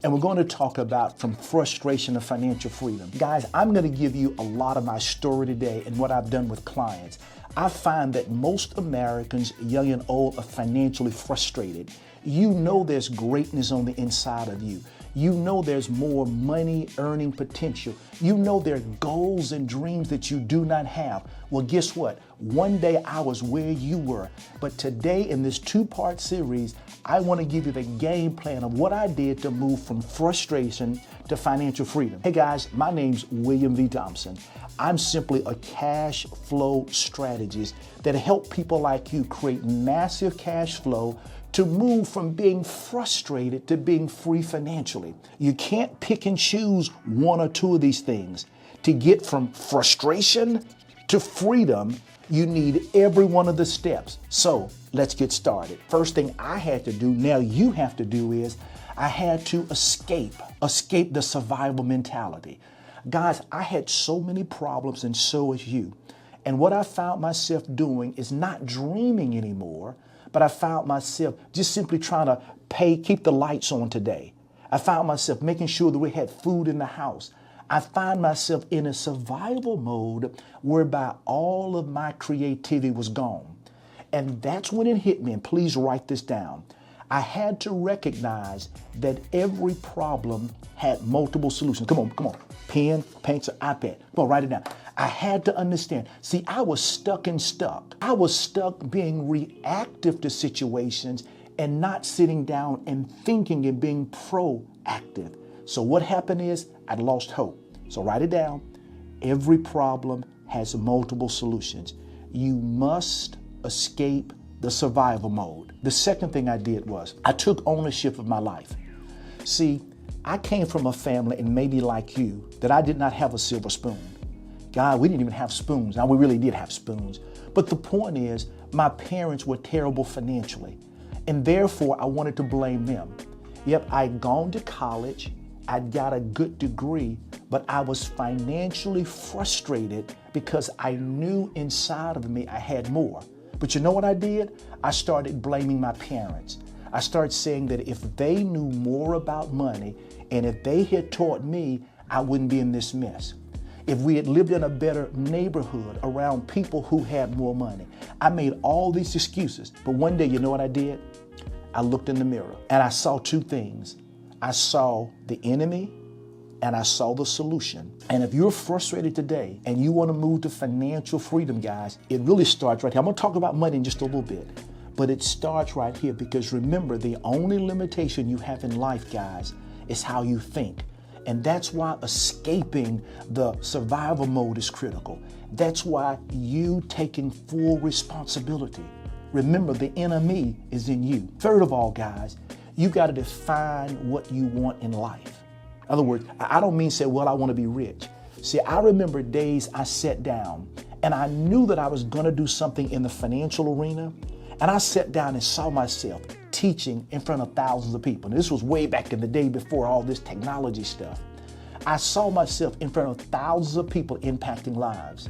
And we're going to talk about from frustration to financial freedom. Guys, I'm going to give you a lot of my story today and what I've done with clients. I find that most Americans, young and old, are financially frustrated. You know there's greatness on the inside of you. You know there's more money earning potential. You know there are goals and dreams that you do not have. Well, guess what? One day I was where you were. But today in this two-part series, I want to give you the game plan of what I did to move from frustration to financial freedom. Hey guys, my name's William V. Thompson. I'm simply a cash flow strategist that help people like you create massive cash flow to move from being frustrated to being free financially. You can't pick and choose one or two of these things. To get from frustration to freedom, you need every one of the steps. So let's get started. First thing I had to do, now you have to do, is I had to escape the survival mentality. Guys, I had so many problems, and so is you. And what I found myself doing is not dreaming anymore, but I found myself just simply trying to keep the lights on today. I found myself making sure that we had food in the house. I find myself in a survival mode whereby all of my creativity was gone. And that's when it hit me, and please write this down. I had to recognize that every problem had multiple solutions. Come on. Pen, pencil, iPad. Come on, write it down. I had to understand. See, I was stuck. I was stuck being reactive to situations and not sitting down and thinking and being proactive. So what happened is I lost hope. So write it down. Every problem has multiple solutions. You must escape the survival mode. The second thing I did was I took ownership of my life. See, I came from a family, and maybe like you, that I did not have a silver spoon. God, we didn't even have spoons. Now, we really did have spoons. But the point is, my parents were terrible financially, and therefore I wanted to blame them. Yep, I'd gone to college, I'd got a good degree, but I was financially frustrated because I knew inside of me I had more. But you know what I did? I started blaming my parents. I started saying that if they knew more about money and if they had taught me, I wouldn't be in this mess. If we had lived in a better neighborhood around people who had more money. I made all these excuses. But one day, you know what I did? I looked in the mirror and I saw two things. I saw the enemy and I saw the solution. And if you're frustrated today and you want to move to financial freedom, guys, it really starts right here. I'm going to talk about money in just a little bit, but it starts right here, because remember, the only limitation you have in life, guys, is how you think. And that's why escaping the survival mode is critical. That's why you taking full responsibility. Remember, the enemy is in you. Third of all, guys, you got to define what you want in life. In other words, I don't mean say, well, I want to be rich. See, I remember days I sat down and I knew that I was going to do something in the financial arena. And I sat down and saw myself teaching in front of thousands of people. And this was way back in the day before all this technology stuff. I saw myself in front of thousands of people impacting lives.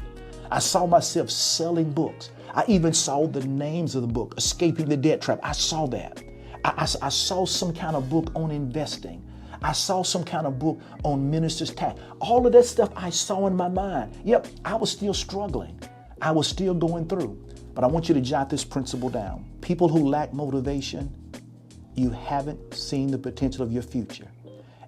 I saw myself selling books. I even saw the names of the book, Escaping the Debt Trap. I saw that. I saw some kind of book on investing. I saw some kind of book on minister's tax. All of that stuff I saw in my mind. Yep, I was still struggling. I was still going through. But I want you to jot this principle down. People who lack motivation, you haven't seen the potential of your future.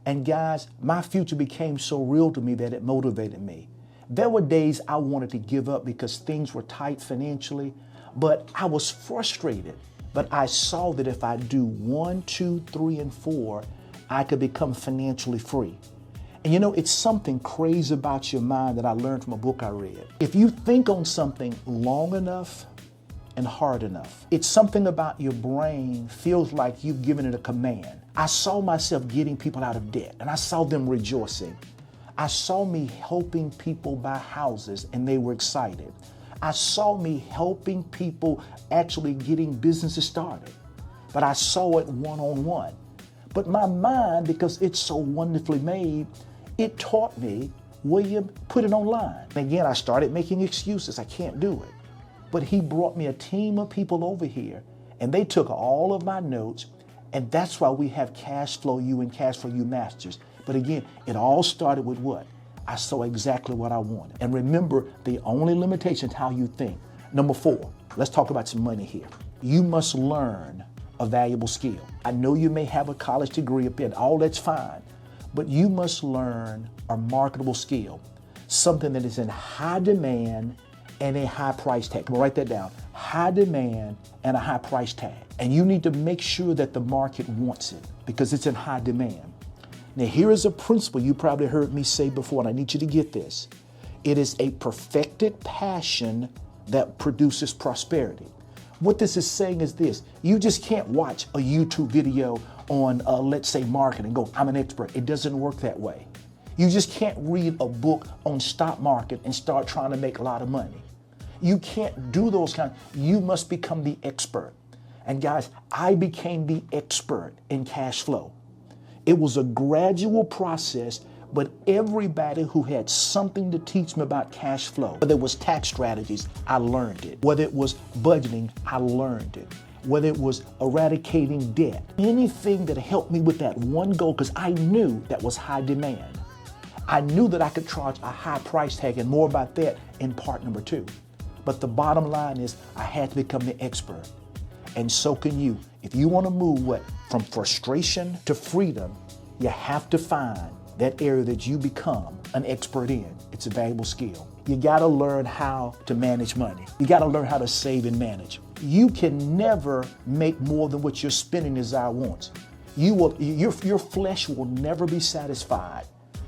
And guys, my future became so real to me that it motivated me. There were days I wanted to give up because things were tight financially, but I was frustrated. But I saw that if I do 1, 2, 3, and 4, I could become financially free. And you know, it's something crazy about your mind that I learned from a book I read. If you think on something long enough and hard enough, it's something about your brain feels like you've given it a command. I saw myself getting people out of debt, and I saw them rejoicing. I saw me helping people buy houses, and they were excited. I saw me helping people actually getting businesses started, but I saw it one-on-one. But my mind, because it's so wonderfully made, it taught me, William, put it online. And again, I started making excuses. I can't do it. But he brought me a team of people over here, and they took all of my notes And that's why we have Cash Flow U and Cash Flow U Masters. But again, it all started with what? I saw exactly what I wanted. And remember, the only limitation is how you think. Number 4, let's talk about some money here. You must learn a valuable skill. I know you may have a college degree up in, all that's fine, but you must learn a marketable skill, something that is in high demand and a high price tag. I'm gonna write that down. High demand and a high price tag. And you need to make sure that the market wants it because it's in high demand. Now, here is a principle you probably heard me say before, and I need you to get this. It is a perfected passion that produces prosperity. What this is saying is this: you just can't watch a YouTube video on, let's say, marketing and go, I'm an expert. It doesn't work that way. You just can't read a book on stock market and start trying to make a lot of money. You can't do those kinds. You must become the expert. And guys, I became the expert in cash flow. It was a gradual process, but everybody who had something to teach me about cash flow, whether it was tax strategies, I learned it. Whether it was budgeting, I learned it. Whether it was eradicating debt, anything that helped me with that one goal, because I knew that was high demand. I knew that I could charge a high price tag, and more about that in part number 2. But the bottom line is I had to become the expert. And so can you. If you want to move from frustration to freedom, you have to find that area that you become an expert in. It's a valuable skill. You got to learn how to manage money. You got to learn how to save and manage. You can never make more than what your spending desire wants. Your flesh will never be satisfied.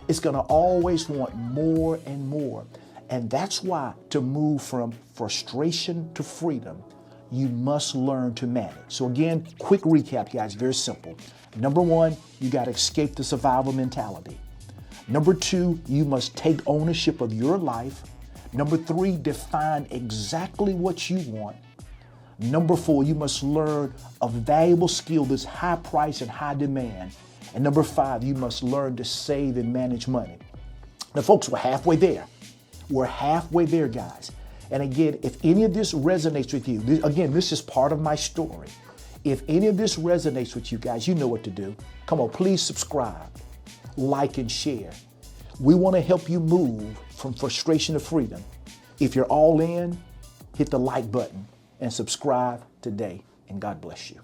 It's going to always want more and more. And that's why to move from frustration to freedom, you must learn to manage. So again, quick recap, guys, very simple. Number 1, you got to escape the survival mentality. Number 2, you must take ownership of your life. Number 3, define exactly what you want. Number 4, you must learn a valuable skill that's high price and high demand. And number 5, you must learn to save and manage money. Now, folks, we're halfway there. We're halfway there, guys. And again, if any of this resonates with you, this is part of my story. If any of this resonates with you guys, you know what to do. Come on, please subscribe, like, and share. We want to help you move from frustration to freedom. If you're all in, hit the like button and subscribe today, and God bless you.